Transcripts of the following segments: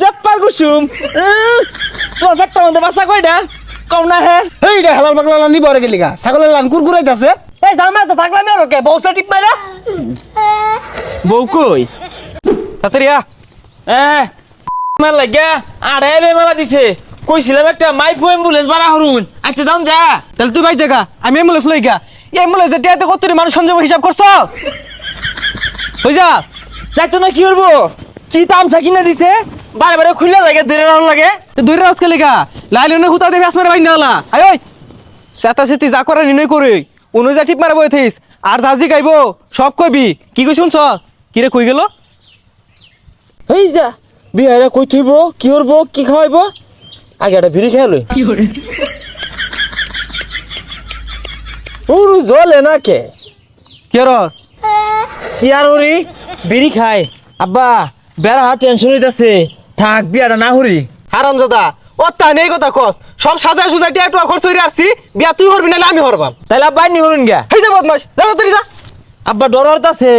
জাপ্পার কুসুম তোর পেটটা মধ্যে বাসা কয়টা কম না হে এই রে হালাল পাগলা লান নিবরে গেলি গা ছাগলের লান কুরকুরাইতাছে এই জামা তো পাগলামি আর কে বউসা টিপ মারা বউ কই তাড়াতাড়ি আ মার লাগা আড়ে মেলা দিছে কইছিলাম একটা মাইফু অ্যাম্বুলেন্স বাড়া হরুন আচ্ছা যাও যা তাহলে তুই ভাই জায়গা আমি অ্যাম্বুলেন্স লই গা এই অ্যাম্বুলেন্স টিয়াতে কত মানুষ সংযম হিসাব করছস হই যা যাইতো না কি করবো কি তামসা কিনা দিছে বারে বারে খুলে লাগে ধরে রাখা লাগে তুই দূরে রাজকে লেগা লাইলনে হুতা দেবে আসমারে বাইন নালা আয় ওই সাতা সিটি যা করে নিনই করে অনুযা টিপ মারা বই থইস আর জাজি গাইবো সব কইবি কি কই শুনছ কি রে কই গেল এই যা বিহারে কই থইব কি করব কি খাওয়াইবো আগে একটা বিড়ি খেয়ালই কি করে ওরু জলে না কে কি রস কি আর হরি বিড়ি খায় আব্বা বেড়া টেনশন হইতাছে থাক বিয়াটা না হরি হারামজাদা ও তা নেই কথা কস সব সাজায় সুজায় টিয়া টুয়া খরচ হইরে আসছি বিয়া তুই করবি নালে আমি হরবাম তাইলে আব্বা নি হরুন গা হেই যা বদমাস যা তাড়াতাড়ি যা আব্বা ডর হইতাছে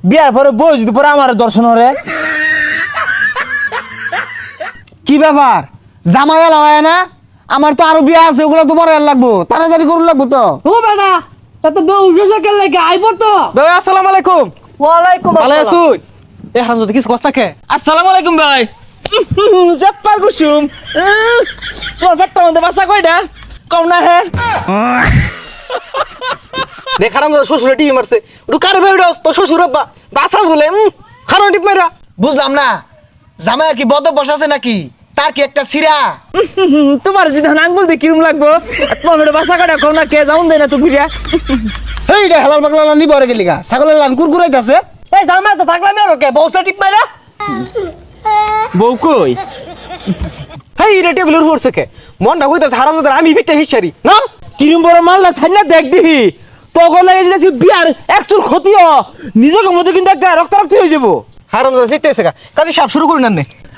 বিয়ার পরে বই যদি পরে আমার দর্শন হরে কি ব্যাপার জামাইয়া লাগায় না আমার তো আরো বিয়া আছে ওগুলো তো বড় লাগবো তাড়াতাড়ি করু লাগবো তো ও বেটা তা বউ উঠেছে কেন লাগে আইবো তো ভাই আসসালামু আলাইকুম ওয়ালাইকুম ভালো আসসালাম আছুন এ হারামজাদা কিছু কষ্ট থাকে আসসালামু আলাইকুম ভাই জাপ্পার কুসুম তোর পেটটা মধ্যে বাসা কয়টা কম না হে দেখ হারামজাদা শ্বশুরে টিভি মারছে ওটু কারে ভাই উড়াস তো শ্বশুর আব্বা বাসা বলে খারাপ টিপ মাইরা বুঝলাম না জামাইয়া কি বদ বসাছে নাকি তার কি একটা সিরা তোমার যদি আঙ্গুল দিয়ে কিরম লাগবো তোমার পেটে বাসা কয়টা কম না কে যাউন দেয় না তো ফিরিয়া এই রে হালাল পাগলা লান নিবরে গেলি গা ছাগলের লান কুরকুরাইতাছে এই জামা তো পাগলামি আর কে বউসা টিপ মারা বউ কই হেই রে টেবিলের উপর থেকে মনটা কইতাছে হারামজাদা আমি বিটটা হিসারি না কিরম বড় মাল না ছাইনা দেখ দিহি তখন লাগে যে বিয়ার একচুর ক্ষতিও নিজের মধ্যে কিন্তু একটা রক্তারক্তি হয়ে যাবো হারামজাদা জিততেছে গা কাজে সাপ শুরু করি না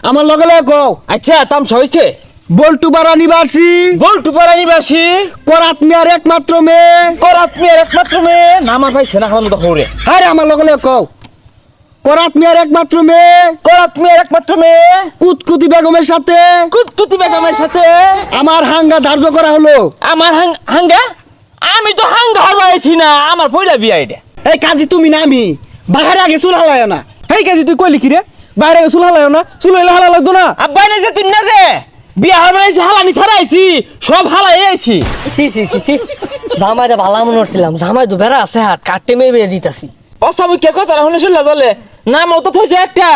আমার লগে লগে কও আচ্ছা তামসা হয়েছে বল্টু পাড়া নিবাসী বল্টু পাড়া নিবাসী করাত মিয়ার একমাত্র মেয়ে করাত মেয়ের একমাত্র মেয়ে নাম আর পাইছে না খাওয়ার মতো হরে আরে আমার লগে লগে কও করাত মিয়ার একমাত্র মেয়ে করাত মেয়ের একমাত্র মেয়ে কুতকুতি বেগমের সাথে কুতকুতি বেগমের সাথে আমার হাঙ্গা ধার্য করা হলো আমার হাঙ্গা আমি তো হাঙ্গা হরবাইছি না আমার পয়লা বিয়া এটা এই কাজী তুমি না আমি বাহারে আগে চুল হালায় না হেই কাজে তুই কইলি কি রে বাইরে চুল হালায় না চুল হইলে হালা লাগতো না আব্বাই না যে তুই না যে বিয়া হরবাইছি হালানি ছাড়াইছি সব হালাই আইছি সি জামাইটা ভালো মনে করছিলাম জামাই তো বেড়া আছে হাত কাটতে মেয়ে বিয়ে দিতাছি অসামুখের কথা শুনে শুনলা চলে নাম তো থইছে একটা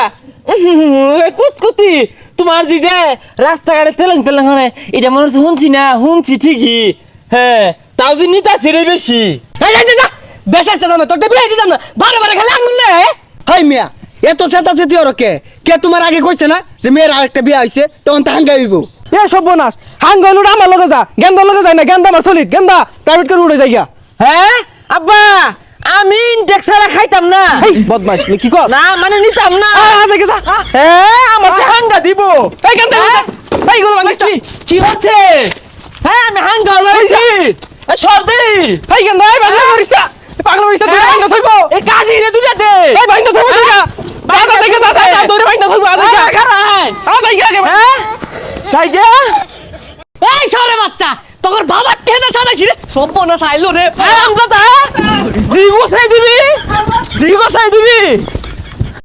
কুতকুতি তোমার জি যে রাস্তাঘাটে তেলেং তেলেং হয় এটা মনে হচ্ছে শুনছি ঠিকই হ্যাঁ তাও যে নিতা ছেড়ে বেশি বেশ আসতে দাম তোর বিয়ে দিতাম না বারে বারে খালি আঙুল নে হাই মিয়া এত চেতা চেতি ওর কে কে তোমার আগে কইছে না যে মেয়ের আরেকটা বিয়ে হইছে তখন তা হাঙ্গা হইব এ সর্বনাশ হাঙ্গা হইলো আমার লগে যা গেন্দা লগে যায় না গেন্দা আমার সলিড গেন্দা প্রাইভেট করে উড়ে যাইয়া হ্যাঁ আব্বা আমি ইনটেক্স ছাড়া খাইতাম না এই বদমাশ কি কর না মানে নিতাম না দেখে যা হ্যাঁ আমার হাঙ্গা দিব এই গেন্দা এই গুলো বাংলাদেশ কি হচ্ছে হ্যাঁ আমি হাঙ্গা লইছি সর্দি এই গেন্দা এই বাংলা মরিস্তা পাগল মরিস্তা তুই ভাই না থইবো এই কাজী রে দুটাতে এই ভাই না থইবো তুই দাদা দেখে দাদা তোরে ভাই না থইবো আদা খারাই আগে হ্যাঁ চাই গে এই সরে বাচ্চা তোর বাবার টেনে চালাইছি রে সর্বনাশ আইলো রে আরাম দাদা জি গোসাই দিবি